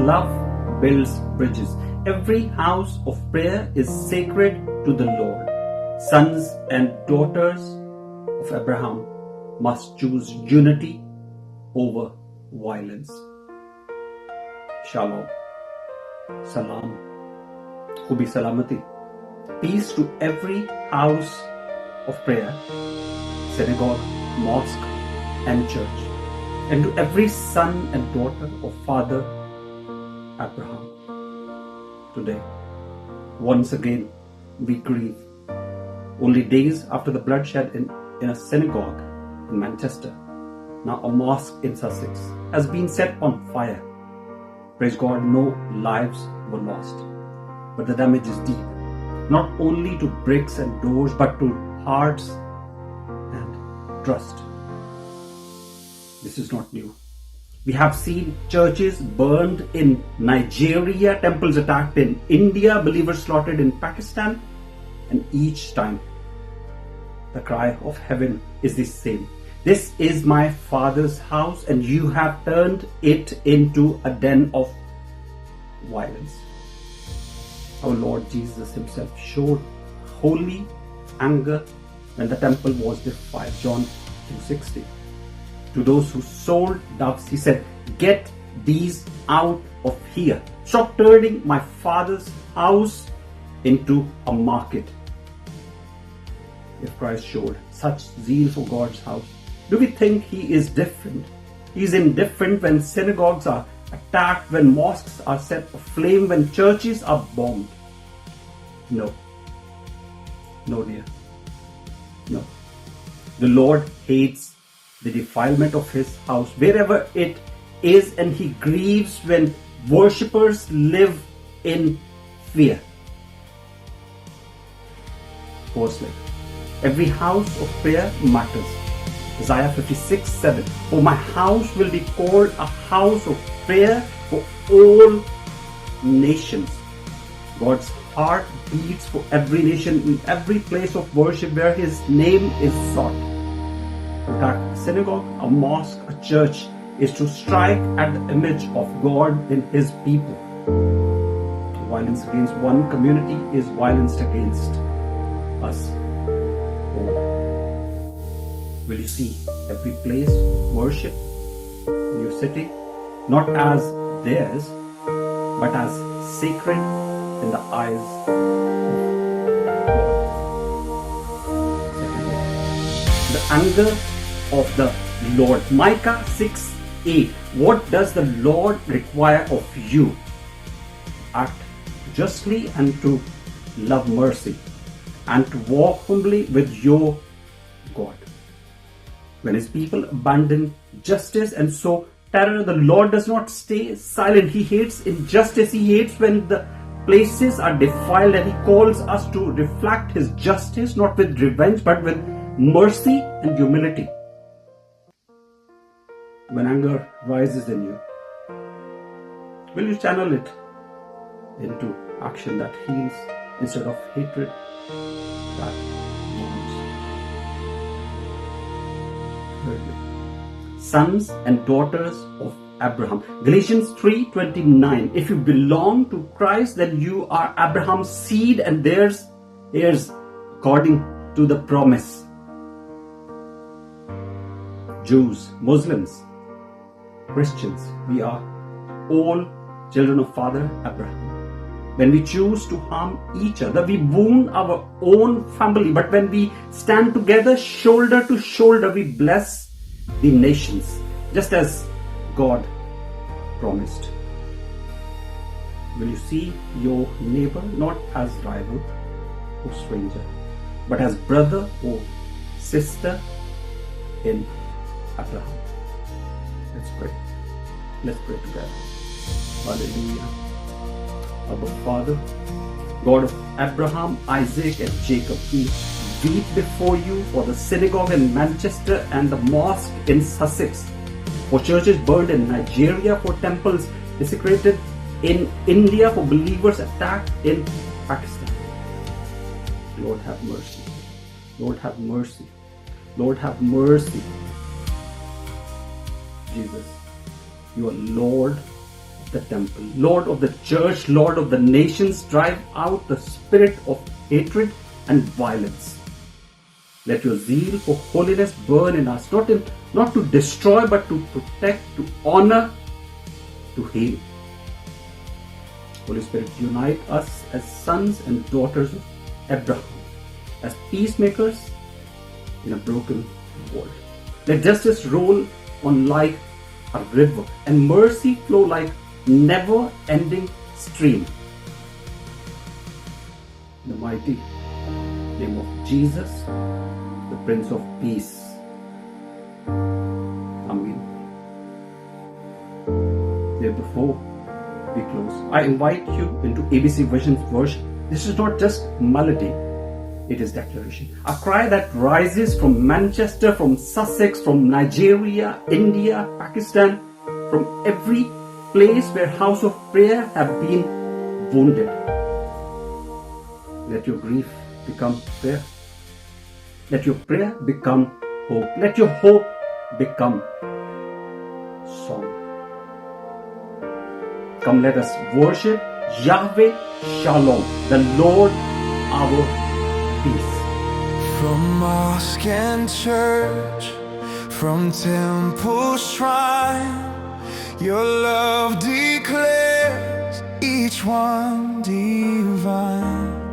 love builds bridges. Every house of prayer is sacred to the Lord. Sons and daughters of Abraham must choose unity over violence. Shalom. Salam. Khubi salamati. Peace to every house of prayer, synagogue, mosque and church, and to every son and daughter of Father Abraham. Today, once again, we grieve. Only days after the bloodshed in a synagogue in Manchester, now a mosque in Sussex, has been set on fire. Praise God, no lives were lost, but the damage is deep, not only to bricks and doors, but to hearts and trust. This is not new. We have seen churches burned in Nigeria, temples attacked in India, believers slaughtered in Pakistan, and each time the cry of heaven is the same. This is my Father's house, and you have turned it into a den of violence. Our Lord Jesus himself showed holy anger when the temple was defiled. John 2:60. To those who sold doves, he said, "Get these out of here. Stop turning my Father's house into a market." If Christ showed such zeal for God's house, do we think he is different? He is indifferent when synagogues are attacked, when mosques are set aflame, when churches are bombed? No. No, dear. No. The Lord hates the defilement of his house wherever it is, and he grieves when worshippers live in fear. Firstly, every house of prayer matters. Isaiah 56:7. For my house will be called a house of prayer for all nations. God's heart beats for every nation in every place of worship where his name is sought. To attack a synagogue, a mosque, a church is to strike at the image of God in his people. Violence against one community is violence against us all. Will you see every place worship in your city not as theirs, but as sacred in the eyes of God? The anger of the Lord. Micah 6:8. What does the Lord require of you? Act justly and to love mercy, and to walk humbly with your God. When his people abandon justice and sow terror, the Lord does not stay silent. He hates injustice. He hates when the places are defiled, and he calls us to reflect his justice, not with revenge, but with mercy and humility. When anger rises in you, will you channel it into action that heals instead of hatred that wounds? Thirdly, sons and daughters of Abraham. Galatians 3:29. If you belong to Christ, then you are Abraham's seed and theirs heirs according to the promise. Jews, Muslims, Christians, we are all children of Father Abraham. When we choose to harm each other, we wound our own family. But when we stand together, shoulder to shoulder, we bless the nations, just as God promised. Will you see your neighbor not as rival or stranger, but as brother or sister in Abraham? Let's pray. Let's pray together. Hallelujah. Abba Father, God of Abraham, Isaac and Jacob, we weep before you for the synagogue in Manchester and the mosque in Sussex, for churches burned in Nigeria, for temples desecrated in India, for believers attacked in Pakistan. Lord, have mercy. Lord, have mercy. Lord, have mercy. Jesus, you are Lord of the temple, Lord of the church, Lord of the nations, drive out the spirit of hatred and violence. Let your zeal for holiness burn in us, not to destroy, but to protect, to honor, to heal. Holy Spirit, unite us as sons and daughters of Abraham, as peacemakers in a broken world. Let justice roll on like a river and mercy flow like never-ending stream. In the mighty name of Jesus, the Prince of Peace. Amen. Before we close, I invite you into ABC Vision's worship. This is not just melody, it is declaration. A cry that rises from Manchester, from Sussex, from Nigeria, India, Pakistan, from every place where house of prayer have been wounded. Let your grief become prayer. Let your prayer become hope. Let your hope become song. Come, let us worship Yahweh Shalom, the Lord our peace. From mosque and church, from temple shrine, your love declares each one divine.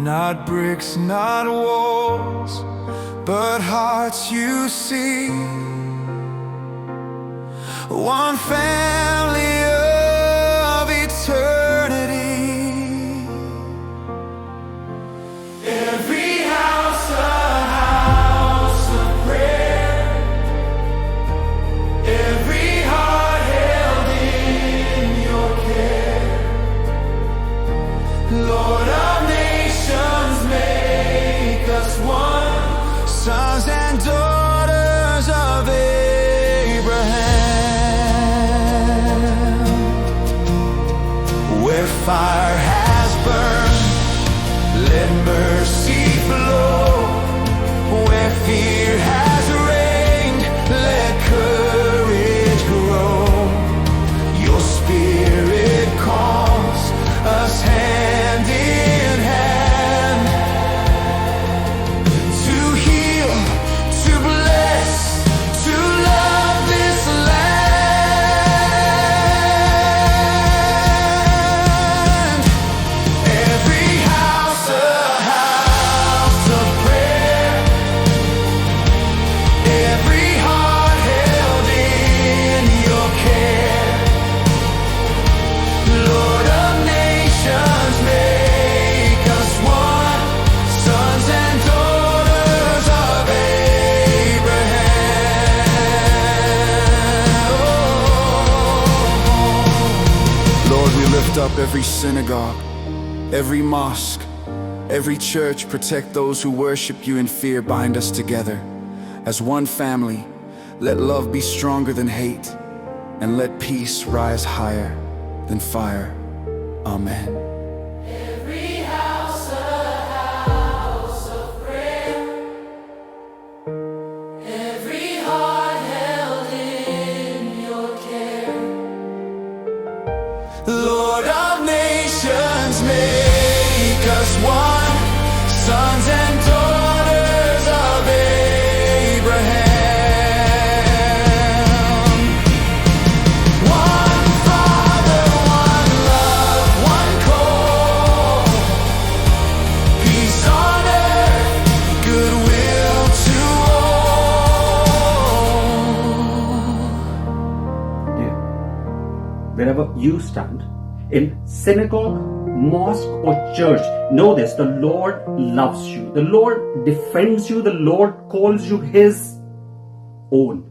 Not bricks, not walls, but hearts you see. One family of eternity. Every house a house of prayer. Every heart held in your care. Lord of nations, make us one, sons and daughters of Abraham. Where fire has burned, let mercy flow. Where fear has reigned, let courage grow. Your spirit calls us hand in hand, to heal, to bless, to love this land. Every house a house of prayer. Every heart held in your care. Lord of nations, make us one, sons and daughters of Abraham. Lord, we lift up every synagogue, every mosque, every church. Protect those who worship you in fear. Bind us together as one family. Let love be stronger than hate, and let peace rise higher than fire. Amen. Every house a house of prayer. Every heart held in your care. Lord of nations, make us one, sons and daughters of Abraham. One Father, one love, one call. Peace on earth, goodwill to all. Dear, wherever you stand, in synagogue, mosque or church, know this: the Lord loves you. The Lord defends you. The Lord calls you His own.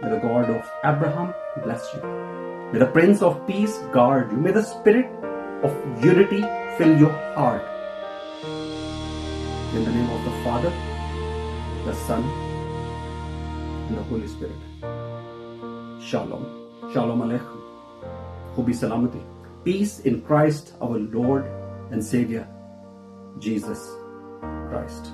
May the God of Abraham bless you. May the Prince of Peace guard you. May the Spirit of unity fill your heart. In the name of the Father, the Son, and the Holy Spirit. Shalom. Shalom Aleichem. Khubi Salamati. Peace in Christ our Lord and Savior, Jesus Christ.